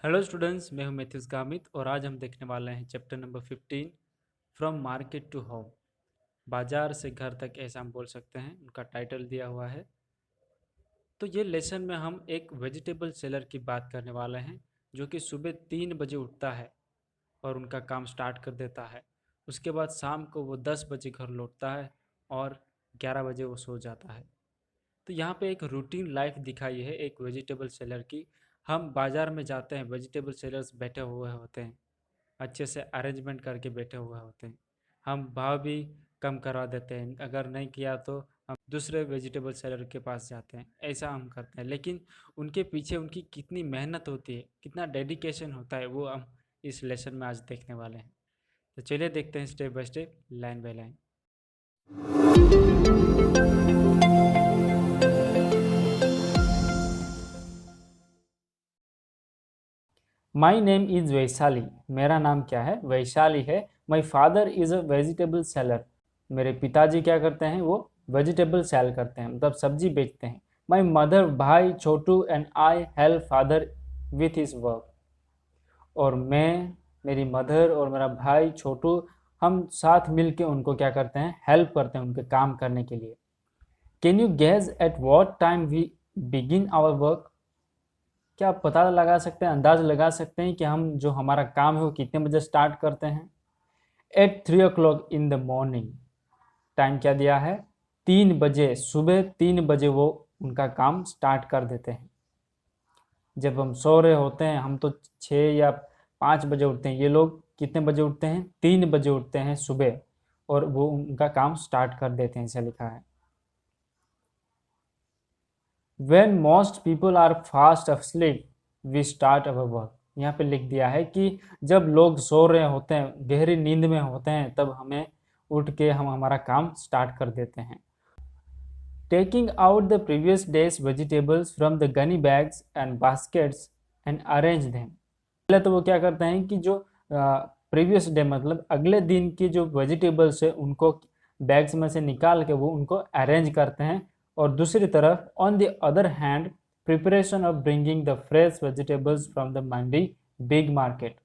Hello students, मैं हूं Matthews Gamit और आज हम देखने वाले हैं chapter number 15 from market to home. बाजार से घर तक ऐसा हम बोल सकते हैं, उनका टाइटल दिया हुआ है। तो ये लेसन में हम एक वेजिटेबल सेलर की बात करने वाले हैं जो कि सुबह 3 बजे उठता है और उनका काम स्टार्ट कर देता है। उसके बाद शाम को वो 10 बजे घर लौटता है और 11 बजे वो सो जाता है। तो यहाँ पे एक रूटीन लाइफ दिखाई है एक वेजिटेबल सेलर की। हम बाजार में जाते हैं, वेजिटेबल सेलर्स बैठे हुए होते हैं, अच्छे से अरेंजमेंट करके बैठे हुए होते हैं। हम भाव भी कम करवा देते हैं, अगर नहीं किया तो हम दूसरे वेजिटेबल सेलर के पास जाते हैं, ऐसा हम करते हैं। लेकिन उनके पीछे उनकी कितनी मेहनत होती है, कितना डेडिकेशन होता है, वो हम इस लेसन में आज देखने वाले हैं। तो चलिए देखते हैं step by step, line by line. My name is Vaishali. मेरा नाम क्या है? वैशाली है। My father is a vegetable seller. मेरे पिताजी क्या करते हैं? वो वेजिटेबल सेल करते हैं, मतलब सब्जी बेचते हैं। My mother, Bhai Chhotu and I help father with his work. और मैं, मेरी मदर और मेरा भाई छोटू, हम साथ मिल के उनको क्या करते हैं? हेल्प करते हैं उनके काम करने के लिए। Can you guess at what time we begin our work? क्या आप पता लगा सकते हैं, अंदाज लगा सकते हैं कि हम जो हमारा काम है वो कितने बजे स्टार्ट करते हैं? At 3 o'clock in the morning. Time क्या दिया है? 3 बजे, सुबह 3 बजे वो उनका काम स्टार्ट कर देते हैं। जब हम सो रहे होते हैं, हम तो 6 या 5 बजे उठते हैं, ये लोग कितने बजे उठते हैं? 3 बजे उठते हैं सुबह, और वो उनका काम स्टार्ट कर देते हैं, ऐसा लिखा है। When most people are fast asleep, we start our work। यहाँ पे लिख दिया है कि जब लोग सो रहे होते हैं, गहरी नींद में होते हैं, तब हमें उठ के हम हमारा काम स्टार्ट कर देते हैं। Taking out the previous day's vegetables from the gunny bags and baskets and arrange them। पहले तो वो क्या करते हैं कि जो प्रीवियस डे मतलब अगले दिन की जो वेजिटेबल्स है उनको बैग्स में से निकाल के वो उनको अरेंज करते हैं। और दूसरी तरफ on the other hand, preparation of bringing the fresh vegetables from the Mandi big market.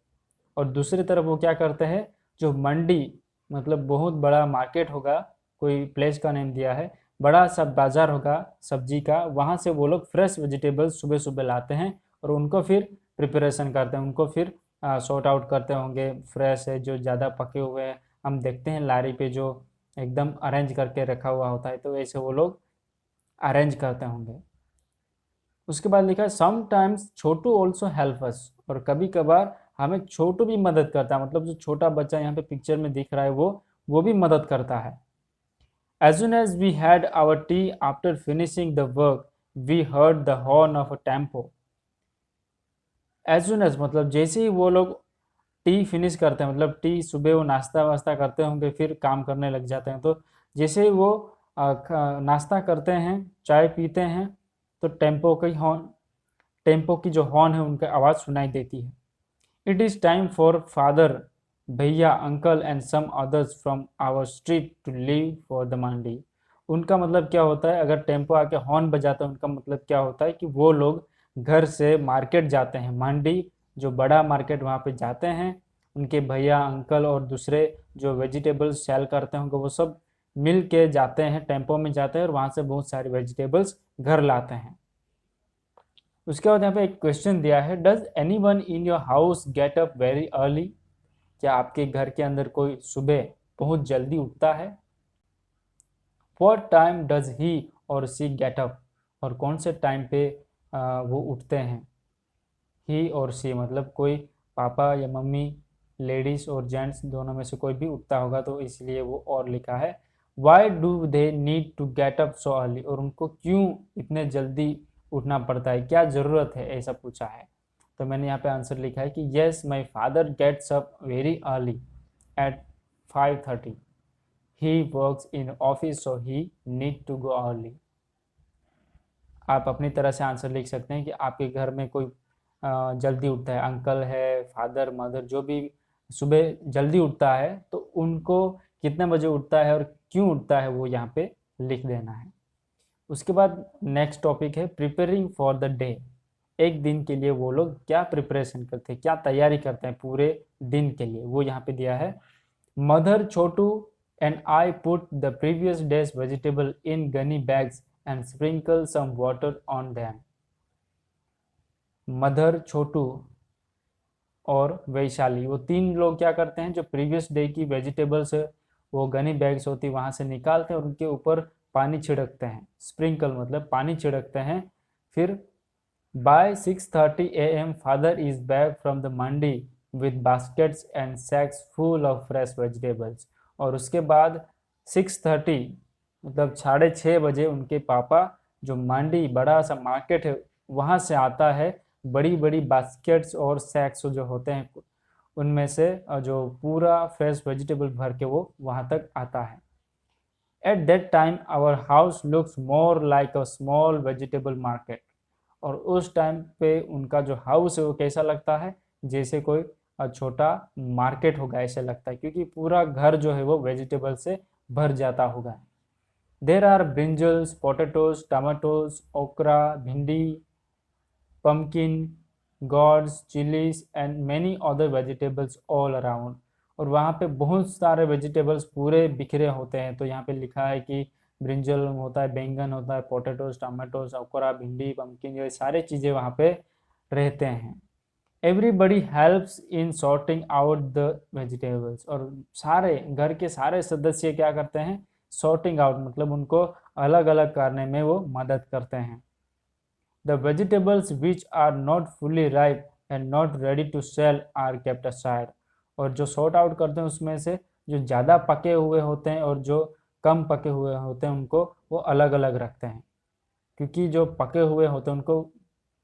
और दूसरी तरफ वो क्या करते हैं? जो मंडी मतलब बहुत बड़ा मार्केट होगा, कोई प्लेस का नेम दिया है, बड़ा सा बाजार होगा सब्जी का, वहाँ से वो लोग फ्रेश वेजिटेबल्स सुबह सुबह लाते हैं और उनको फिर प्रिपरेशन करते हैं, उनको फिर सॉर्ट आउट करते होंगे। फ्रेश है, जो ज़्यादा पके हुए हैं हम देखते हैं लारी पे जो एकदम अरेंज करके रखा हुआ होता है, तो ऐसे वो लोग अरेंज करते होंगे। उसके बाद लिखा है समटाइम्स छोटू ऑल्सो हेल्प अस। और कभी कभार हमें छोटू भी मदद करता है, मतलब जो छोटा बच्चा यहाँ पे पिक्चर में दिख रहा है वो भी मदद करता है। As soon as we had our tea after finishing the work, we heard the horn of a tempo। As soon as मतलब जैसे ही वो लोग टी फिनिश करते हैं, मतलब टी सुबह वो नाश्ता वास्ता करते होंगे फिर काम करने लग जाते हैं, तो जैसे ही वो नाश्ता करते हैं, चाय पीते हैं, तो टेम्पो की जो हॉर्न है उनकी आवाज़ सुनाई देती है। It is time for father, bhaiya, uncle and some others from our street to leave for the mandi. उनका मतलब क्या होता है? अगर टेम्पो आके हॉर्न बजाता है, उनका मतलब क्या होता है कि वो लोग घर से मार्केट जाते हैं, मंडी जो बड़ा मार्केट वहाँ पे जाते हैं। उनके भैया, अंकल और दूसरे जो वेजिटेबल्स सेल करते होंगे वो सब मिल के जाते हैं, टेम्पो में जाते हैं और वहाँ से बहुत सारी वेजिटेबल्स घर लाते हैं। उसके बाद यहाँ पे एक क्वेश्चन दिया है, does any one in your house get up very early? क्या आपके घर के अंदर कोई सुबह बहुत जल्दी उठता है? व्हाट टाइम डज ही और सी गेट अप? और कौन से टाइम पे वो उठते हैं? ही और सी मतलब कोई पापा या मम्मी, लेडीज और जेंट्स दोनों में से कोई भी उठता होगा, तो इसलिए वो और लिखा है। Why do they need to get up so early? और उनको क्यों इतने जल्दी उठना पड़ता है, क्या ज़रूरत है, ऐसा पूछा है। तो मैंने यहाँ पे आंसर लिखा है कि yes, my father gets up very early at 5:30। He works in office so he need to go early. आप अपनी तरह से आंसर लिख सकते हैं कि आपके घर में कोई जल्दी उठता है, अंकल है, फादर, मदर, जो भी सुबह जल्दी उठता है, तो उनको कितने बजे उठता है और क्यों उठता है वो यहाँ पे लिख देना है। उसके बाद नेक्स्ट टॉपिक है प्रिपेयरिंग फॉर द डे। एक दिन के लिए वो लोग क्या प्रिपरेशन करते हैं, क्या तैयारी करते हैं पूरे दिन के लिए, वो यहाँ पे दिया है। Mother Chhotu and I put the previous days vegetable in gunny bags and sprinkle some water on them. Mother, Chhotu और वैशाली, वो तीन लोग क्या करते हैं, जो प्रीवियस डे की वेजिटेबल्स वो गनी बैग्स होती वहाँ से निकालते हैं और उनके ऊपर पानी छिड़कते हैं। स्प्रिंकल मतलब पानी छिड़कते हैं। फिर by 6:30 AM father is back from the mandi with baskets and sacks full of fresh vegetables. और उसके बाद 6:30 मतलब 6:30 बजे उनके पापा, जो मंडी बड़ा सा मार्केट है वहाँ से आता है, बड़ी बड़ी बास्केट्स और सैक्स जो होते हैं उनमें से जो पूरा फ्रेश वेजिटेबल भर के वो वहाँ तक आता है। At that time our house looks more like a small vegetable market. और उस टाइम पे उनका जो हाउस है वो कैसा लगता है, जैसे कोई छोटा मार्केट होगा ऐसे लगता है, क्योंकि पूरा घर जो है वो वेजिटेबल से भर जाता होगा। There are brinjals, potatoes, tomatoes, okra, bhindi, pumpkin, gourds, chilies and many other vegetables all around। और वहाँ पे बहुत सारे वेजिटेबल्स पूरे बिखरे होते हैं। तो यहाँ पे लिखा है कि ब्रिंजल होता है, बैंगन होता है, पोटैटोज, टमाटोज, ओकरा, भिंडी, पम्पकिन, ये सारे चीज़ें वहाँ पे रहते हैं। Everybody helps in sorting out the vegetables. और सारे घर के सारे सदस्य क्या करते हैं, सॉर्टिंग आउट मतलब उनको अलग अलग करने में वो मदद करते हैं। The vegetables which are not fully ripe and not ready to sell are kept aside। और जो सॉर्ट आउट करते हैं उसमें से जो ज़्यादा पके हुए होते हैं और जो कम पके हुए होते हैं उनको वो अलग अलग रखते हैं, क्योंकि जो पके हुए होते हैं उनको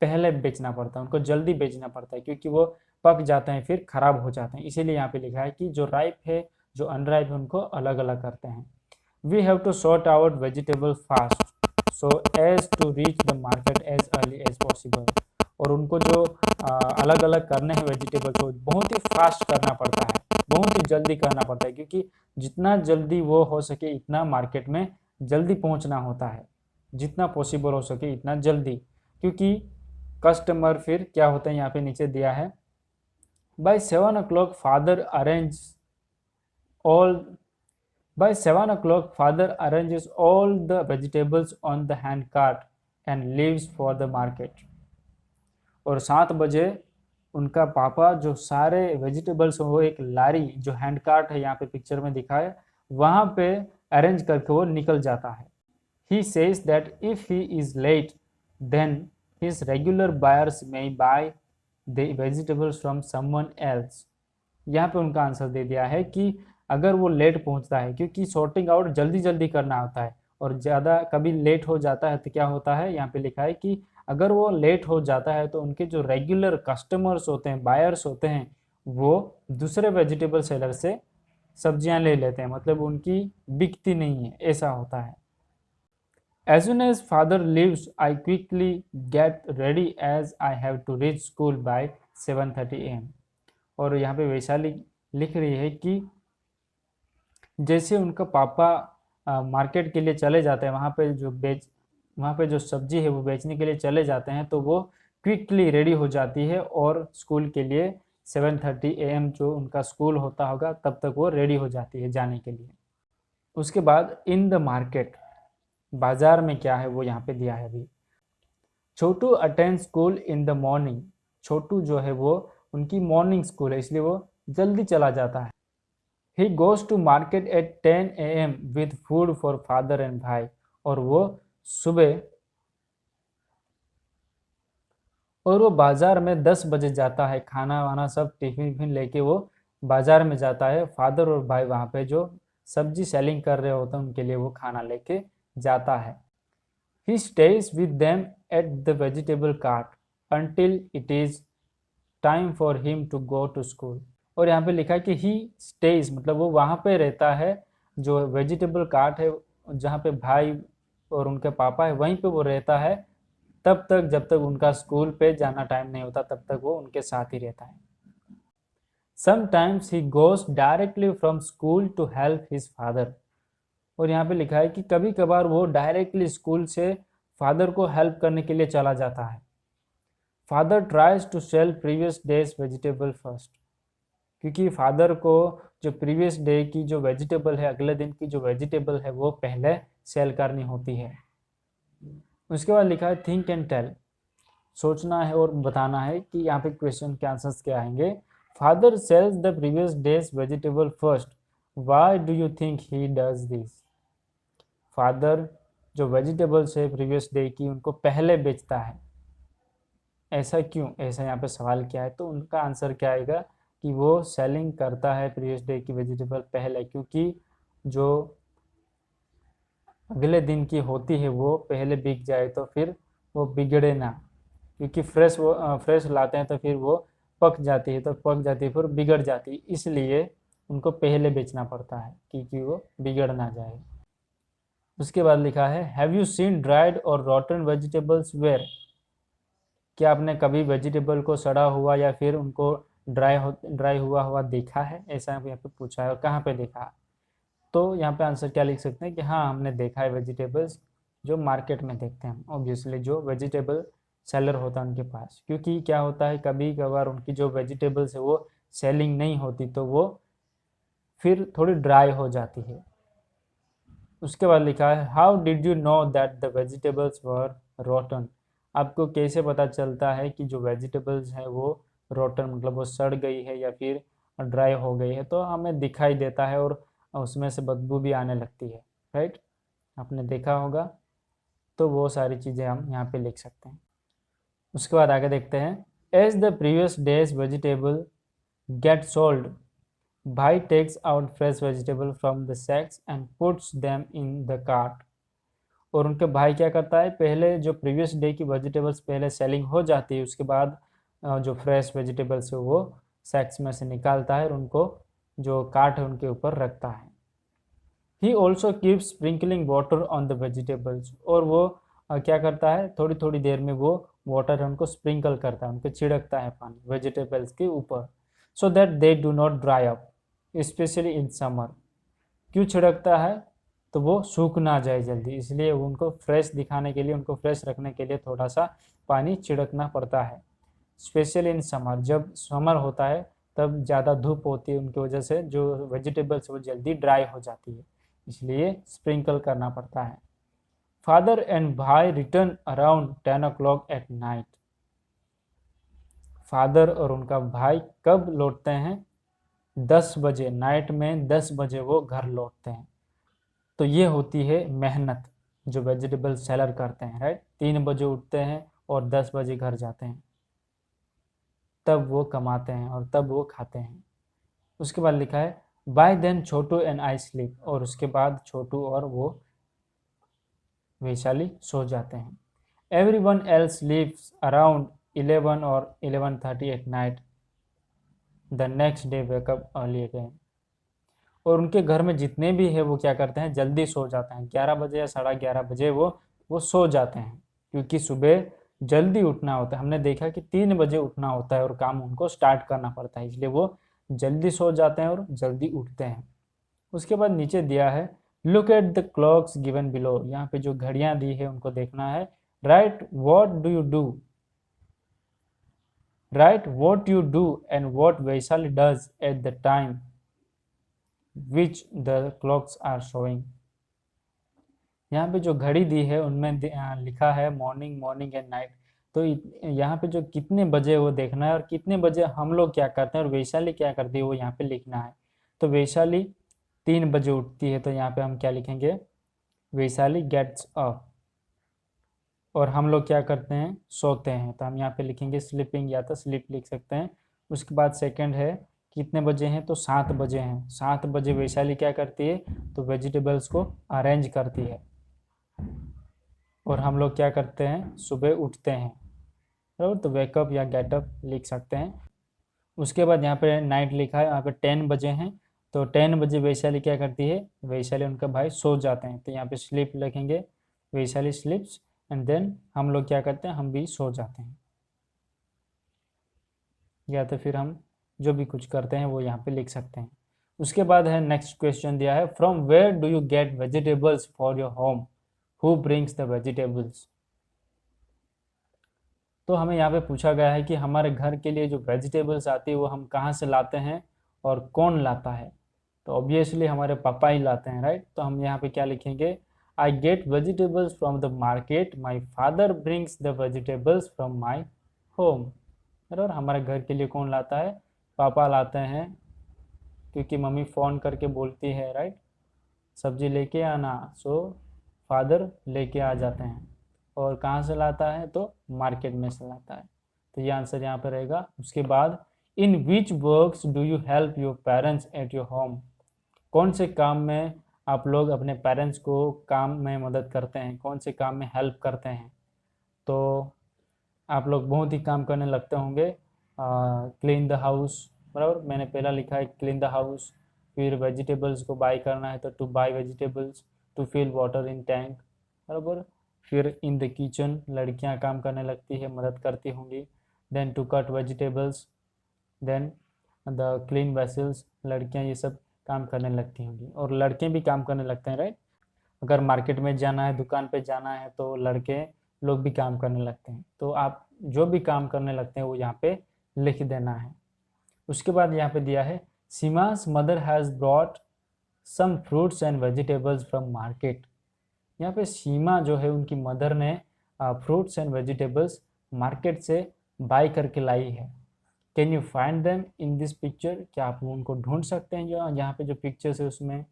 पहले बेचना पड़ता है, उनको जल्दी बेचना पड़ता है, क्योंकि वो पक जाते हैं फिर खराब हो जाते हैं। इसीलिए यहाँ पे लिखा है कि जो राइप है जो अनराइप है उनको अलग अलग करते हैं। We have to sort out vegetable fast so as to reach the market as early as possible. और उनको जो अलग अलग करने हैं वेजिटेबल को बहुत ही फास्ट करना पड़ता है, बहुत ही जल्दी करना पड़ता है, क्योंकि जितना जल्दी वो हो सके इतना मार्केट में जल्दी पहुंचना होता है, जितना पॉसिबल हो सके इतना जल्दी, क्योंकि कस्टमर फिर क्या होता है यहाँ पे नीचे दिया है। By 7 o'clock father arrange all By 7 o'clock, father arranges all the vegetables on the hand cart and leaves for the market। और 7 बजे उनका पापा जो सारे वेजिटेबल्स वो एक लारी जो हैंड कार्ट है यहाँ पे पिक्चर में दिखा है वहाँ पे अरेंज करके वो निकल जाता है। He says that if he is late, then his regular buyers may buy the vegetables from someone else। यहाँ पे उनका आंसर दे दिया है कि अगर वो लेट पहुंचता है, क्योंकि सॉर्टिंग आउट जल्दी जल्दी करना होता है और ज़्यादा कभी लेट हो जाता है तो क्या होता है, यहाँ पे लिखा है कि अगर वो लेट हो जाता है तो उनके जो रेगुलर कस्टमर्स होते हैं, बायर्स होते हैं, वो दूसरे वेजिटेबल सेलर से सब्जियां ले लेते हैं, मतलब उनकी बिकती नहीं है, ऐसा होता है। As soon as father leaves, I quickly get ready as I have to reach school by 7:30 AM। और यहाँ पे वैशाली लिख रही है कि जैसे उनका पापा मार्केट के लिए चले जाते हैं, वहाँ पे जो सब्जी है वो बेचने के लिए चले जाते हैं, तो वो क्विकली रेडी हो जाती है और स्कूल के लिए 7:30 AM जो उनका स्कूल होता होगा तब तक वो रेडी हो जाती है जाने के लिए। उसके बाद इन द मार्केट, बाजार में क्या है वो यहाँ पे दिया है अभी। Chhotu attend school in the morning. Chhotu जो है वो उनकी मॉर्निंग स्कूल है इसलिए वो जल्दी चला जाता है। He goes to market at 10 AM with food for father and भाई। और वो बाजार में 10 बजे जाता है, खाना वाना सब टिफिन लेके वो बाजार में जाता है। फादर और भाई वहाँ पे जो सब्जी सेलिंग कर रहे होते हैं उनके लिए वो खाना लेके जाता है। He stays with them at the vegetable cart until it is time for him to go to school। और यहाँ पे लिखा है कि ही स्टेज मतलब वो वहाँ पे रहता है, जो वेजिटेबल कार्ट है जहाँ पे भाई और उनके पापा है वहीं पे वो रहता है तब तक जब तक उनका स्कूल पे जाना टाइम नहीं होता, तब तक वो उनके साथ ही रहता है। Sometimes he goes directly from school to help his father. और यहाँ पे लिखा है कि कभी कभार वो डायरेक्टली स्कूल से फादर को हेल्प करने के लिए चला जाता है। Father tries to sell previous days vegetable first, क्योंकि फादर को जो प्रीवियस डे की जो वेजिटेबल है, अगले दिन की जो वेजिटेबल है, वो पहले सेल करनी होती है। उसके बाद लिखा है थिंक एंड टेल, सोचना है और बताना है कि यहाँ पे क्वेश्चन के आंसर्स क्या आएंगे। Father sells the previous days vegetable first, why do you think he does this. Father जो वेजिटेबल्स है प्रीवियस डे की, उनको पहले बेचता है, ऐसा क्यों, ऐसा यहाँ पे सवाल क्या है। तो उनका आंसर क्या आएगा कि वो सेलिंग करता है प्रीवियस डे की वेजिटेबल पहले, क्योंकि जो अगले दिन की होती है वो पहले बिक जाए तो फिर वो बिगड़े ना, क्योंकि फ्रेश लाते हैं तो फिर वो पक जाती है, तो पक जाती है फिर बिगड़ जाती है, इसलिए उनको पहले बेचना पड़ता है क्योंकि वो बिगड़ ना जाए। उसके बाद लिखा है हैव यू सीन ड्राइड और रॉटन वेजिटेबल्स वेयर, क्या आपने कभी वेजिटेबल को सड़ा हुआ या फिर उनको ड्राई हुआ हुआ देखा है, ऐसा यहाँ पे पूछा है, और कहाँ पे देखा। तो यहाँ पे आंसर क्या लिख सकते हैं कि हाँ हमने देखा है वेजिटेबल्स, जो मार्केट में देखते हैं ऑब्वियसली, जो वेजिटेबल सेलर होता है उनके पास, क्योंकि क्या होता है कभी कभार उनकी जो वेजिटेबल्स है वो सेलिंग नहीं होती, तो वो फिर थोड़ी ड्राई हो जाती है। उसके बाद लिखा है how did you know that the vegetables were rotten, आपको कैसे पता चलता है कि जो वेजिटेबल्स है वो रोटन मतलब वो सड़ गई है या फिर ड्राई हो गई है। तो हमें दिखाई देता है और उसमें से बदबू भी आने लगती है, राइट, आपने देखा होगा। तो वो सारी चीज़ें हम यहाँ पे लिख सकते हैं। उसके बाद आगे देखते हैं as the previous days vegetable get sold, Bhai takes out fresh vegetable from the sacks and puts them in the cart, और उनके भाई क्या करता है, पहले जो प्रीवियस डे की वेजिटेबल्स पहले सेलिंग हो जाती है, उसके बाद जो फ्रेश वेजिटेबल्स है वो सैक्स में से निकालता है और उनको जो कार्ट है उनके ऊपर रखता है। He also keep sprinkling water on the vegetables, और वो क्या करता है, थोड़ी थोड़ी देर में वो वाटर है उनको स्प्रिंकल करता है, उनको छिड़कता है पानी वेजिटेबल्स के ऊपर, so that they do not dry up specially in summer. क्यों छिड़कता है, तो वो सूख ना जाए जल्दी, इसलिए उनको फ्रेश दिखाने के लिए, उनको फ्रेश रखने के लिए थोड़ा सा पानी छिड़कना पड़ता है, स्पेशली इन समर, जब समर होता है तब ज़्यादा धूप होती है, उनकी वजह से जो वेजिटेबल्स वो जल्दी ड्राई हो जाती है, इसलिए स्प्रिंकल करना पड़ता है। फादर एंड भाई return around 10 o'clock at night, father और उनका भाई कब लौटते हैं, 10 बजे, नाइट में 10 बजे वो घर लौटते हैं। तो ये होती है मेहनत जो वेजिटेबल सेलर करते हैं, राइट, 3 बजे उठते हैं और 10 बजे घर जाते हैं, तब वो कमाते हैं और तब वो खाते हैं। उसके बाद लिखा है by then Chhotu and I sleep, और उसके बाद छोटू और वो वैशाली सो जाते हैं। Every one else leaves around 11 और 11:30 at night, the next day wake up early again, और उनके घर में जितने भी है वो क्या करते हैं, जल्दी सो जाते हैं, 11 बजे या 11:30 बजे वो सो जाते हैं, क्योंकि सुबह जल्दी उठना होता है। हमने देखा कि 3 बजे उठना होता है और काम उनको स्टार्ट करना पड़ता है, इसलिए वो जल्दी सो जाते हैं और जल्दी उठते हैं। उसके बाद नीचे दिया है look at the clocks given below, यहाँ पे जो घड़ियां दी है उनको देखना है। Write what do you do, write what you do and what Vaishali does at the time which the clocks are showing, यहाँ पे जो घड़ी दी है उनमें लिखा है मॉर्निंग, मॉर्निंग एंड नाइट, तो यहाँ पे जो कितने बजे वो देखना है और कितने बजे हम लोग क्या करते हैं और वैशाली क्या करती है वो यहाँ पे लिखना है। तो वैशाली 3 बजे उठती है, तो यहाँ पे हम क्या लिखेंगे, वैशाली गेट्स अप, और हम लोग क्या करते हैं, सोते हैं, तो हम यहाँ पे लिखेंगे स्लीपिंग या तो स्लीप लिख सकते हैं। उसके बाद सेकंड है कितने बजे हैं, तो 7 बजे हैं, 7 बजे वैशाली क्या करती है, तो वेजिटेबल्स को अरेंज करती है, और हम लोग क्या करते हैं, सुबह उठते हैं, बराबर, तो वेकअप या गेटअप लिख सकते हैं। उसके बाद यहाँ पे नाइट लिखा है, यहाँ पे 10 बजे हैं, तो 10 बजे वैशाली क्या करती है, वैशाली उनका भाई सो जाते हैं, तो यहाँ पे स्लीप लिखेंगे, वैशाली स्लीप्स, एंड देन हम लोग क्या करते हैं, हम भी सो जाते हैं, या तो फिर हम जो भी कुछ करते हैं वो यहाँ पे लिख सकते हैं। उसके बाद है नेक्स्ट क्वेश्चन दिया है from where do you get vegetables for your home, who brings the vegetables, तो हमें यहाँ पे पूछा गया है कि हमारे घर के लिए जो वेजिटेबल्स आती है वो हम कहाँ से लाते हैं और कौन लाता है। तो ऑब्वियसली हमारे पापा ही लाते हैं, राइट। तो हम यहाँ पे क्या लिखेंगे, I get vegetables from the market, my father brings the vegetables from my home. बराबर, हमारे घर के लिए कौन लाता है, पापा लाते हैं, क्योंकि मम्मी फ़ोन करके बोलती है, राइट, सब्जी लेके आना, सो फादर लेके आ जाते हैं। और कहाँ से लाता है, तो मार्केट में से लाता है। तो ये आंसर यहाँ पर रहेगा। उसके बाद, in which works do you help your parents at your home, कौन से काम में आप लोग अपने पेरेंट्स को काम में मदद करते हैं, कौन से काम में हेल्प करते हैं। तो आप लोग बहुत ही काम करने लगते होंगे, क्लीन द हाउस, बराबर, मैंने पहला लिखा है क्लीन द हाउस। फिर वेजिटेबल्स को बाई करना है तो to buy vegetables, to fill water in tank, बराबर। फिर इन द किचन, लड़कियां काम करने लगती है, मदद करती होंगी। Then to cut vegetables, then the clean vessels, लड़कियां ये सब काम करने लगती होंगी। और लड़के भी काम करने लगते हैं, राइट। अगर मार्केट में जाना है, दुकान पे जाना है, तो लड़के लोग भी काम करने लगते हैं। तो आप जो भी काम करने लगते हैं वो यहाँ पे लिख देना है। उसके बाद यहाँ पे दिया है, Seema's mother has brought some fruits and vegetables from market. यहाँ पे सीमा जो है उनकी मदर ने फ्रूट्स एंड वेजिटेबल्स मार्केट से बाई करके लाई है। Can you find them in this picture, क्या आप उनको ढूंढ सकते हैं जो यहाँ पे जो पिक्चर्स है उसमें।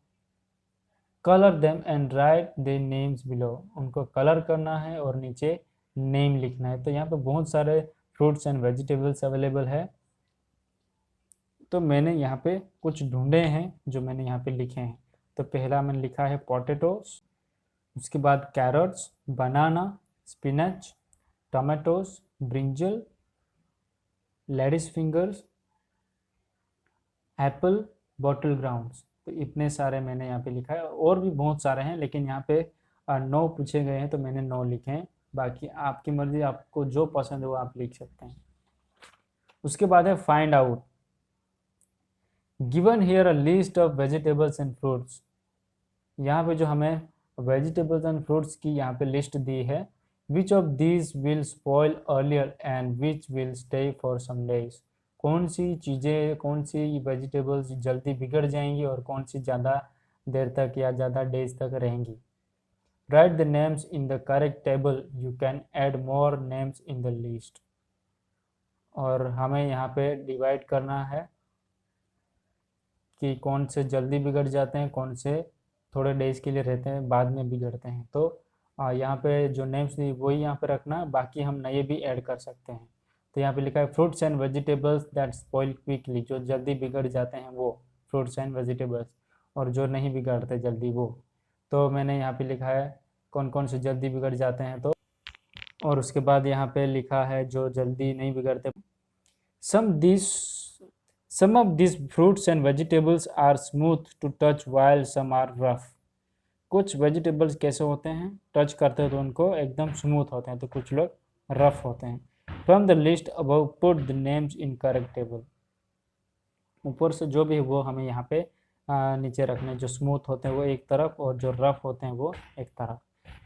Colour them and right their names below, उनको कलर करना है और नीचे नेम लिखना है। तो यहाँ पे बहुत सारे फ्रूट्स एंड वेजिटेबल्स अवेलेबल है, तो मैंने यहाँ पे कुछ ढूंढे हैं जो मैंने यहाँ पे लिखे हैं। तो पहला मैंने लिखा है पोटैटोस, उसके बाद carrots, banana, spinach, tomatoes, brinjal, ladies fingers, apple, bottle gourds. तो इतने सारे मैंने यहाँ पे लिखा है, और भी बहुत सारे हैं, लेकिन यहाँ पे 9 पूछे गए हैं तो मैंने 9 लिखे हैं। बाकी आपकी मर्जी, आपको जो पसंद है वो आप लिख सकते हैं। उसके बाद है find out, given here a list of vegetables and fruits. यहाँ पे जो हमें वेजिटेबल्स एंड फ्रूट्स की यहाँ पे लिस्ट दी है, which of these will spoil earlier and which will stay for some days, कौन सी चीज़ें, कौन सी वेजिटेबल्स जल्दी बिगड़ जाएंगी और कौन सी ज़्यादा देर तक या ज़्यादा डेज तक रहेंगी। Right the names in the correct table, you can add more names in the list. और हमें यहाँ पे डिवाइड करना है कि कौन से जल्दी बिगड़ जाते हैं, कौन से थोड़े डेज के लिए रहते हैं, बाद में बिगड़ते हैं। तो यहाँ पे जो नेम्स थी वही यहाँ पे रखना, बाकी हम नए भी ऐड कर सकते हैं। तो यहाँ पे लिखा है fruits and vegetables that spoil quickly, जो जल्दी बिगड़ जाते हैं वो फ्रूट्स एंड वेजिटेबल्स, और जो नहीं बिगड़ते जल्दी वो। तो मैंने यहाँ पे लिखा है कौन कौन से जल्दी बिगड़ जाते हैं। तो और उसके बाद यहाँ पे लिखा है जो जल्दी नहीं बिगड़ते, some of these fruits and vegetables are smooth to touch while some are rough। कुछ वेजिटेबल्स कैसे होते हैं, टच करते हैं तो उनको एकदम स्मूथ होते हैं, तो कुछ लोग रफ होते हैं। From the list above put the names in correct table, ऊपर से जो भी वो हमें यहाँ पे नीचे रखने, जो स्मूथ होते हैं वो एक तरफ और जो रफ होते हैं वो एक तरफ।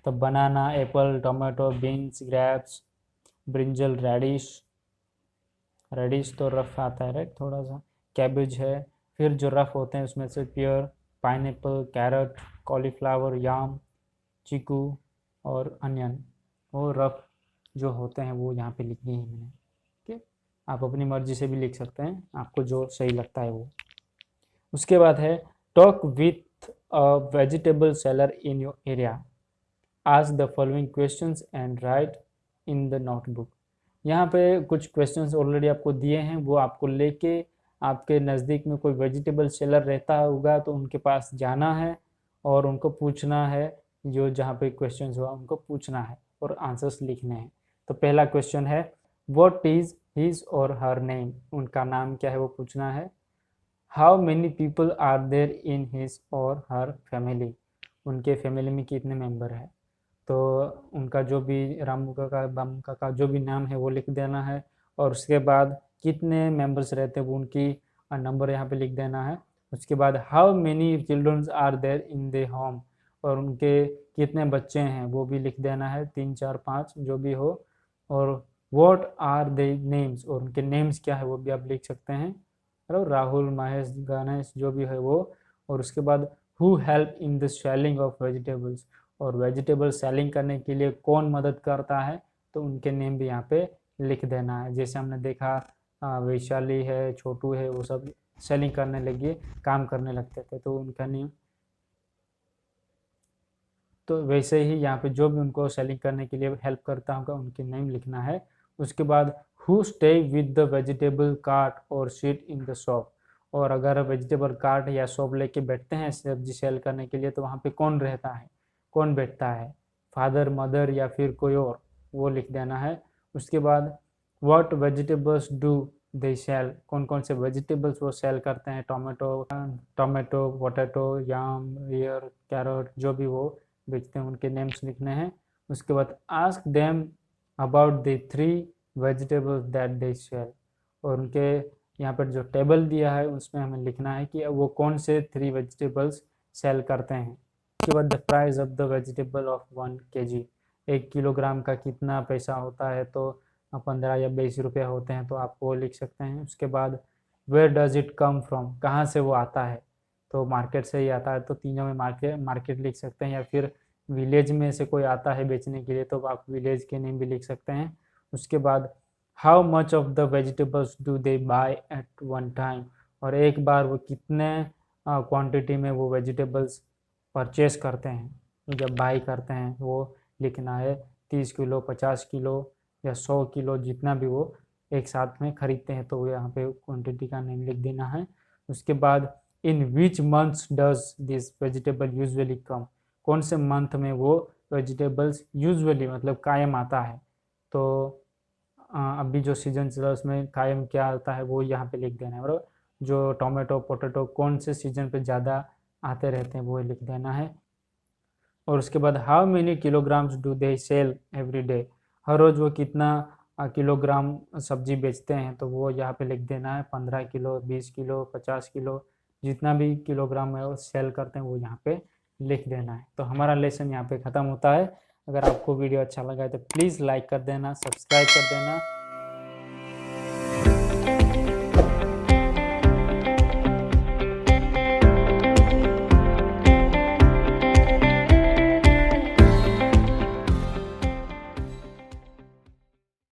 तो banana, apple, tomato, beans, grapes, brinjal, radish तो रफ आता है, राइट, थोड़ा सा। कैबेज है। फिर जो रफ होते हैं उसमें से पियर, पाइनएप्पल, कैरट, कॉलीफ्लावर, याम, चीकू और अनियन, वो रफ जो होते हैं वो यहाँ पे लिख दिए हैं मैंने। ठीक, आप अपनी मर्जी से भी लिख सकते हैं, आपको जो सही लगता है वो। उसके बाद है talk with a vegetable seller in your area, ask the following questions and right in the notebook. यहाँ पे कुछ क्वेश्चंस ऑलरेडी आपको दिए हैं, वो आपको लेके आपके नज़दीक में कोई वेजिटेबल सेलर रहता होगा तो उनके पास जाना है और उनको पूछना है, जो जहाँ पे क्वेश्चंस हुआ उनको पूछना है और आंसर्स लिखने हैं। तो पहला क्वेश्चन है व्हाट इज़ हिज और हर नेम, उनका नाम क्या है वो पूछना है। How many people are there in his और हर फैमिली, उनके फैमिली में कितने मेंबर हैं। तो उनका जो भी रामू काका, बामू काका, जो भी नाम है वो लिख देना है। और उसके बाद कितने मेंबर्स रहते हैं वो उनकी नंबर यहाँ पे लिख देना है। उसके बाद how many childrens are there in the home, और उनके कितने बच्चे हैं वो भी लिख देना है, 3 4 5 जो भी हो। और व्हाट आर द नेम्स, और उनके नेम्स क्या है वो भी आप लिख सकते हैं। हेलो, राहुल, महेश, गणेश, जो भी है वो। और उसके बाद who help in the selling of vegetables, और वेजिटेबल सेलिंग करने के लिए कौन मदद करता है, तो उनके नेम भी यहाँ पे लिख देना है। जैसे हमने देखा वैशाली है, छोटू है, वो सब सेलिंग करने लगे, काम करने लगते थे, तो उनका नेम, तो वैसे ही यहाँ पे जो भी उनको सेलिंग करने के लिए हेल्प करता होगा उनके नेम लिखना है। उसके बाद who stay with the vegetable cart और सीट इन द शॉप, और अगर वेजिटेबल कार्ट या शॉप लेके बैठते हैं सब्जी सेल करने के लिए, तो वहाँ पे कौन रहता है, कौन बैठता है, फादर, मदर या फिर कोई और, वो लिख देना है। उसके बाद what vegetables do they cell, कौन कौन से वेजिटेबल्स वो सेल करते हैं, टोमेटो, पोटैटो, याम, ईयर, कैरेट, जो भी वो बेचते हैं उनके नेम्स लिखने हैं। उसके बाद ask them about the 3 vegetables that they sell, और उनके यहाँ पर जो टेबल दिया है उसमें हमें लिखना है कि वो कौन से 3 वेजिटेबल्स सेल करते हैं। उसके बाद the price of the vegetable of 1 kg, 1 kilogram का कितना पैसा होता है, तो 15 या 20 रुपये होते हैं, तो आप वो लिख सकते हैं। उसके बाद where does it come from, कहाँ से वो आता है, तो मार्केट से ही आता है, तो तीनों में मार्केट मार्केट लिख सकते हैं, या फिर विलेज में से कोई आता है बेचने के लिए तो आप विलेज के नेम भी लिख सकते हैं। उसके बाद how much of the vegetables do they buy at one time, और एक बार वो कितने क्वांटिटी में वो वेजिटेबल्स परचेस करते हैं, तो जब बाई करते हैं वो लिखना है। 30 किलो, 50 किलो या 100 किलो, जितना भी वो एक साथ में खरीदते हैं, तो वो यहाँ पे क्वांटिटी का नेम लिख देना है। उसके बाद in which months does this vegetable usually come, कौन से मंथ में वो वेजिटेबल्स यूजुअली मतलब कायम आता है, तो अभी जो सीजन चल रहा है उसमें कायम क्या आता है वो यहाँ पे लिख देना है। और जो टोमेटो, पोटैटो कौन से सीजन पे ज़्यादा आते रहते हैं वो लिख देना है। और उसके बाद how many kilograms do they sell every day, हर रोज़ वो कितना किलोग्राम सब्जी बेचते हैं, तो वो यहाँ पे लिख देना है। 15 किलो, 20 किलो, 50 किलो, जितना भी किलोग्राम है वो सेल करते हैं वो यहाँ पे लिख देना है। तो हमारा लेसन यहाँ पे ख़त्म होता है। अगर आपको वीडियो अच्छा लगा है तो प्लीज़ लाइक कर देना, सब्सक्राइब कर देना।